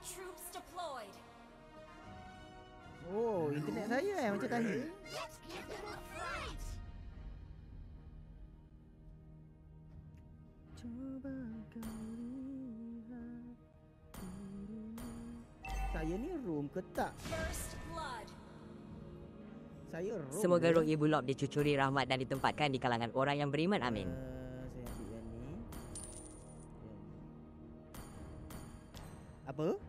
troops deployed. Oh, internet saya macam tadi. Let's give them a fright. Cuba kau lihat dirimu. Saya ni room ke tak? First blood. Saya room. Semoga roh Ibu Lob dicucuri rahmat dan ditempatkan di kalangan orang yang beriman. Amin. Saya ambil yang ni. Apa?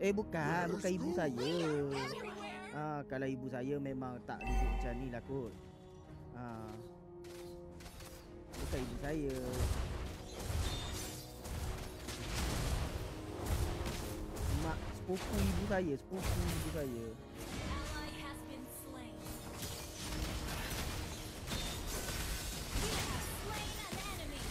Bukan ibu saya. Kalau ibu saya memang tak duduk macam ni lah kot. Bukan ibu saya. Mak sepupu ibu saya, Ally has been slain. We have slain an enemy.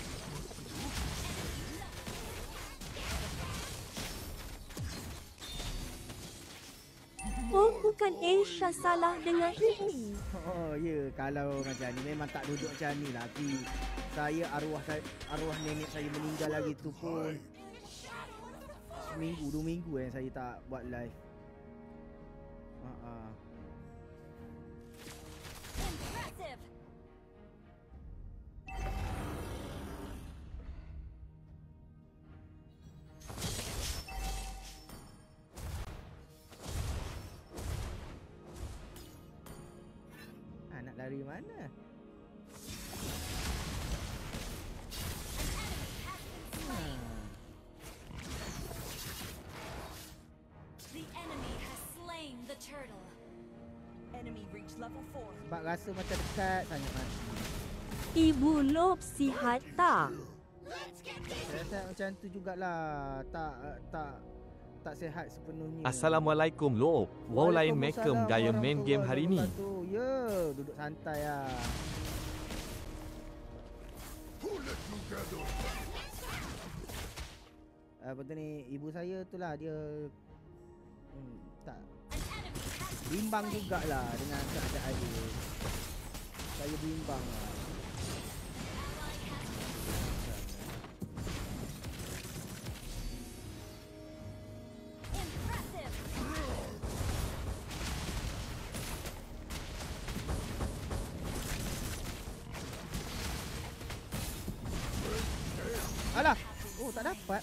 Oh, bukan Asia salah dengan ini. Oh ya, kalau macam ni memang tak duduk macam ni lah. Tapi saya arwah nenek saya meninggal lagi tu pun seminggu 2 minggu saya tak buat live. Impressive. Nak lari mana? The enemy has slain the turtle. Enemy reached level 4. Sebab rasa macam dekat sangat mati. Ibu Lob sihat tak? Saya rasa macam tu jugalah. Tak sihat sepenuhnya. Assalamualaikum Lob. Waalaikumsalam gaya main game hari ni. Ya, duduk santai lah. Apa tu ni, ibu saya tu lah dia tak bimbang jugalah dengan keadaan dia. Saya bimbang lah. Alah, tak dapat.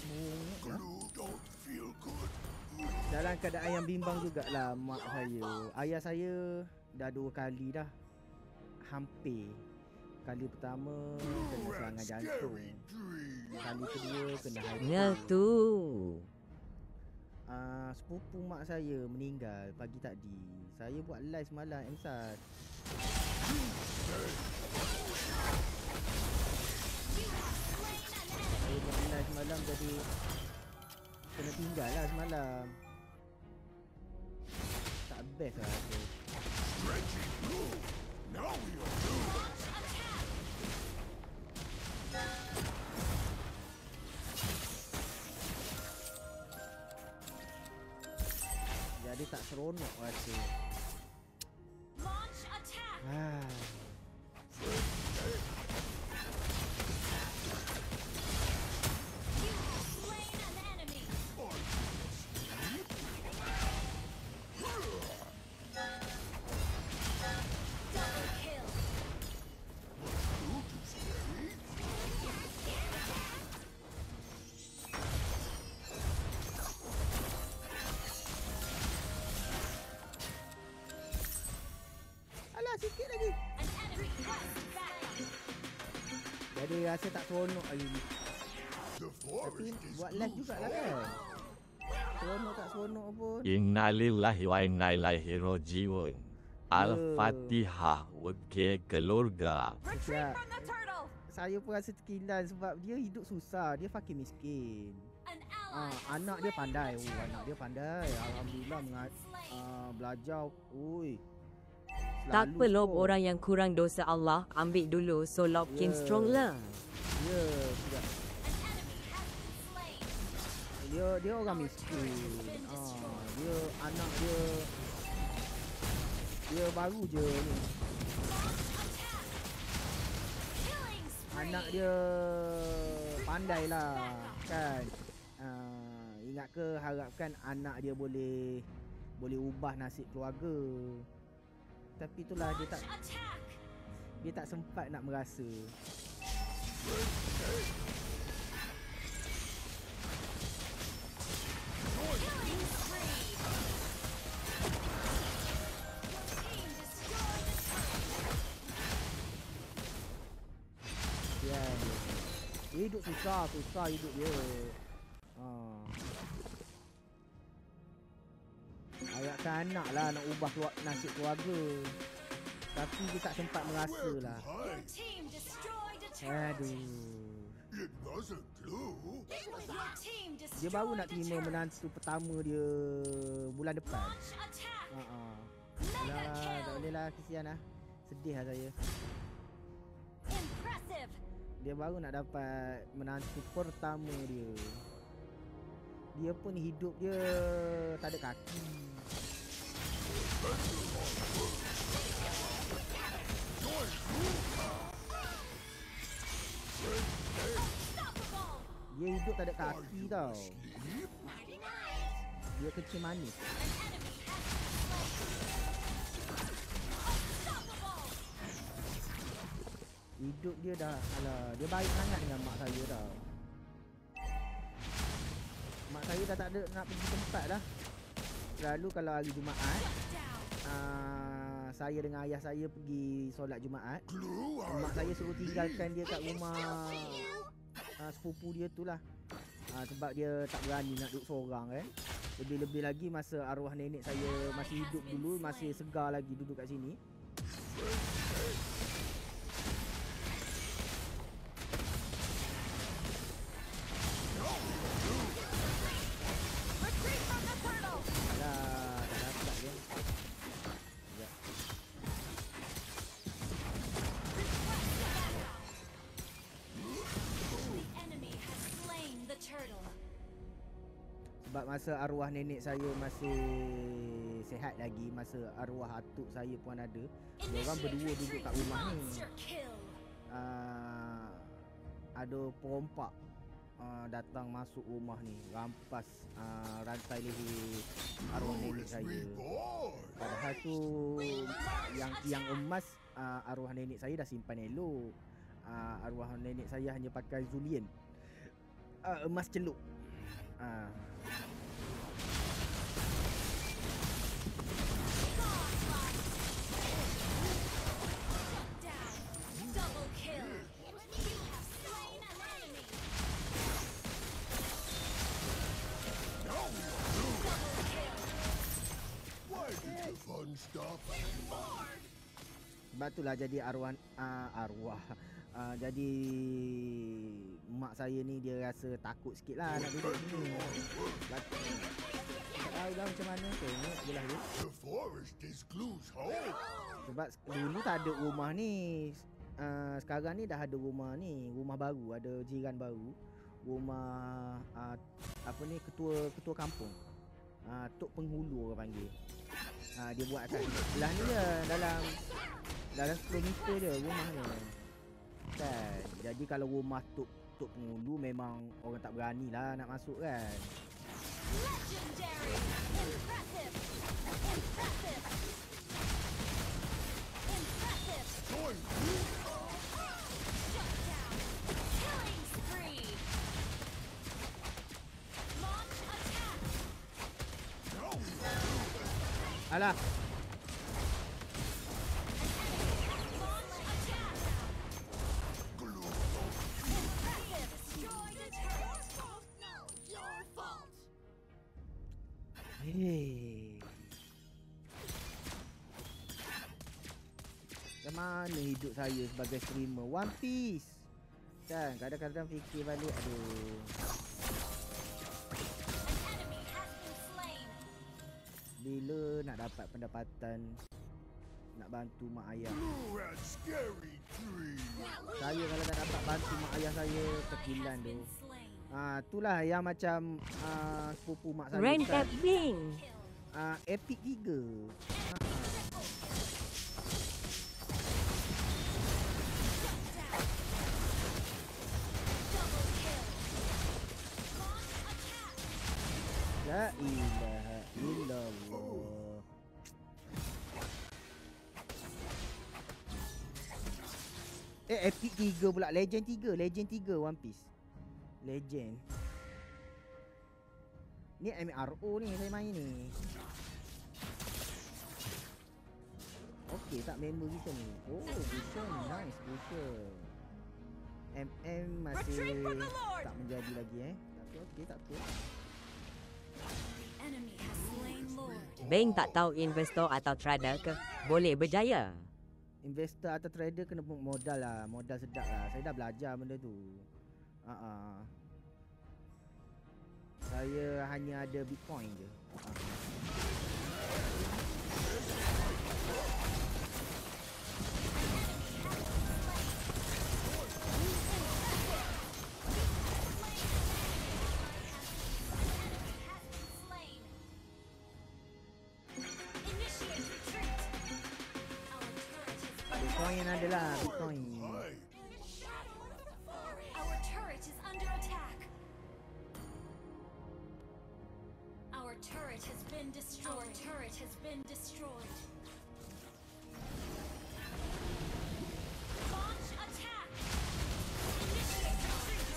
Dalam keadaan yang bimbang jugalah mak saya. Ayah saya dah 2 kali dah. Hampir. Kali pertama kena serangan jantung. Kali kedua kena Ngel tu. Sepupu mak saya meninggal pagi tadi. Saya buat live semalam Emsat. Saya buat live semalam jadi kena tinggal lah semalam. Tak best lah aku. Jadi tak seronok rasa. Launch attack. You have slain an enemy. Double kill. Alah, sikit lagi. An enemy has back. Jadi rasa tak seronok lagi. Tapi buat live jugalah kan. Seronok tak seronok pun. Innalillahi wa inna ilaihi rajiun. Al-Fatihah ke keluarga. Retreat from the turtle. Saya pun rasa terkilan sebab dia hidup susah. Dia fakir miskin. An ally has Anak dia slain pandai. the Anak dia pandai. Alhamdulillah belajar. Tak apa Lob, orang yang kurang dosa Allah ambil dulu. So Lob King strong lah. Ya, tidak. Dia orang miskin. Dia anak dia baru je ni. Anak dia pandai lah kan. Ingat ke harapkan anak dia boleh ubah nasib keluarga. Tapi itulah dia tak sempat nak merasa. Dia hidup susah hidup dia. Ayatkan anak lah nak ubah nasib keluarga. Tapi dia tak sempat merasa lah. Aduh. Dia baru nak terima menantu pertama dia bulan depan. Alah, tak boleh lah, kesian lah. Sedih lah saya. Dia baru nak dapat menantu pertama dia. Dia pun hidup dia tak ada kaki. Dia hidup tak ada kaki tau. Dia kecil manis. Hidup dia dah, alah, dia baik sangat dengan mak saya tau. Mak saya dah tak ada nak pergi tempat dah. Selalu kalau hari Jumaat, saya dengan ayah saya pergi solat Jumaat. Mak saya suruh tinggalkan dia kat rumah sepupu dia tu lah. Sebab dia tak berani nak duduk seorang kan. Lebih-lebih lagi masa arwah nenek saya masih hidup dulu, masih segar lagi duduk kat sini. Sebab masa arwah nenek saya masih sihat lagi, masa arwah atuk saya pun ada, diorang berdua duduk kat rumah ni. Ada perompak datang masuk rumah ni, rampas rantai leher arwah nenek saya. Padahal tu yang emas arwah nenek saya dah simpan elok. Arwah nenek saya hanya pakai Zulian, emas celup. Sebab itulah jadi arwah jadi mak saya ni dia rasa takut sikit lah nak duduk sini. Tak tahu lah macam mana, tengok je lah dia. Sebab dulu tak ada rumah ni. Sekarang ni dah ada rumah ni, rumah baru, ada jiran baru. Rumah apa ni, ketua kampung. Tok Penghulu orang panggil. Dia buat kat sebelah ni je, dalam 10 meter je rumah dia. Kan? Jadi kalau rumah Tok Penghulu memang orang tak berani lah nak masuk kan. Legendary! Impressive! Impressive! Impressive! Shut down! Killing spree! Launch attack! Alah. Hei. Macam mana hidup saya sebagai streamer One Piece? Kan kadang-kadang fikir balik, aduh. Bila nak dapat pendapatan nak bantu mak ayah. Saya kalau tak dapat bantu mak ayah saya, terkilan tu. Itulah yang macam sepupu mak saya. Rank kan. Bing. Epic giga. La ilaha illallah. Epic 3 pula. Legend 3 One Piece. Legend. Ni MRO ni saya main ni. Okey, tak member kita ni. Oh, Vision. Nice Vision. Masih tak menjadi lagi Tapi okey, tak apa. Enemy has slain Lord. Beng tak tahu investor atau trader ke boleh berjaya. Investor atau trader kena modal lah. Modal sedap lah. Saya dah belajar benda tu. Saya hanya ada Bitcoin je. Bitcoin adalah Bitcoin. Our turret is under attack. Our turret has been destroyed. Our turret has been destroyed. Launch attack. Initiate retreat.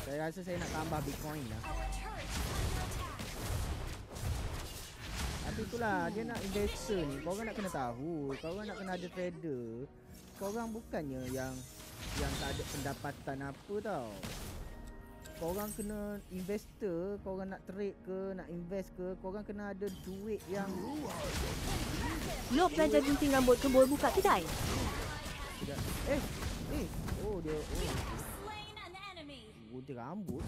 Saya rasa saya nak tambah Bitcoin lah. Our turret is under attack. Tapi itulah, dia nak investor ni. Korang nak kena tahu. Korang nak kena ada trader. Korang bukannya yang tak ada pendapatan apa tau. Korang kena investor. Korang nak trade ke, nak invest ke, korang kena ada duit yang Lo belajar gunting rambut ke boleh buka kedai? Oh dia Slain an enemy. gunting rambut.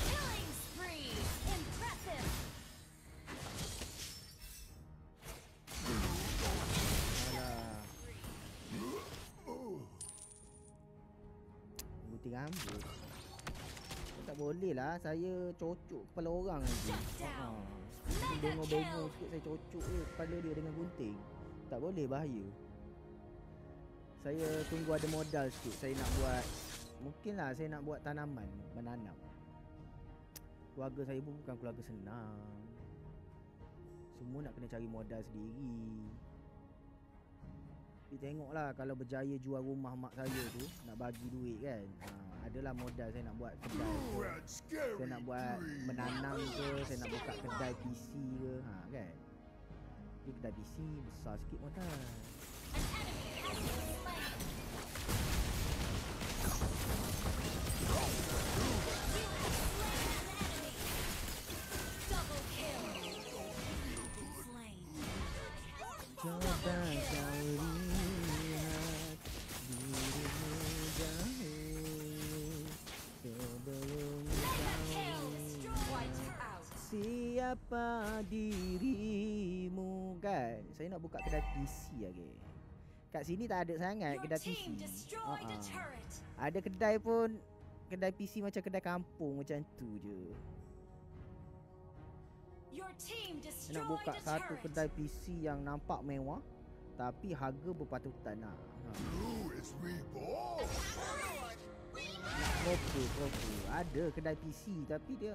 Killing spree. Impressive. Alah. Gunting rambut. Tak boleh lah, saya cocok kepala orang nanti. Bengong-bengong sikit saya cocok kepala dia dengan gunting. Tak boleh, bahaya. Saya tunggu ada modal sikit. Saya nak buat, mungkinlah saya nak buat tanaman, menanam. Keluarga saya pun bukan keluarga senang. Semua nak kena cari modal sendiri. Tapi tengoklah kalau berjaya jual rumah mak saya tu, nak bagi duit kan. Adalah modal saya nak buat kedai ke, saya nak buat menanam ke, saya nak buka kedai PC ke, kan. Tapi kedai PC besar sikit modal. Double kill. Slain. Coba kau lihat dirimu jauh sebelum kau Wiped out. siapa dirimu, kan. Saya nak buka kedai PC lagi. Kat sini tak ada sangat Your kedai PC. team destroyed a turret. Ada kedai pun, kedai PC macam kedai kampung macam tu je. Your team Saya nak destroyed buka a satu turret. kedai PC yang nampak mewah tapi harga berpatutan lah. Nak proper. Ada kedai PC tapi dia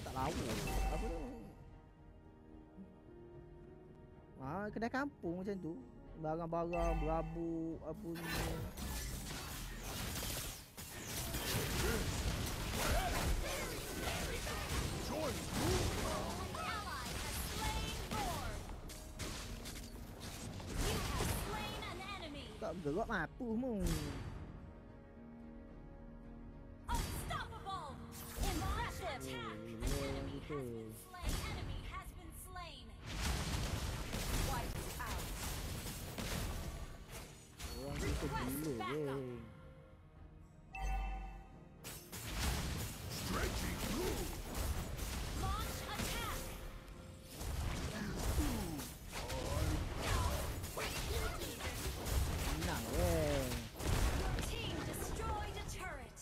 tak lawa. Apa tu? Kedai kampung macam tu. Barang-barang berabuk apa semua. Tak gerak mampu mu. Unstoppable! Impressive attack! Enemy has been slain. Enemy has been slain. Wiped out. Orang kita gila je. Launch attack. Menang weh. Your team destroyed a turret.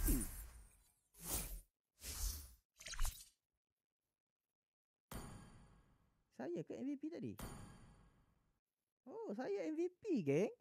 MVP? Saya ke MVP tadi? Oh, saya MVP, geng.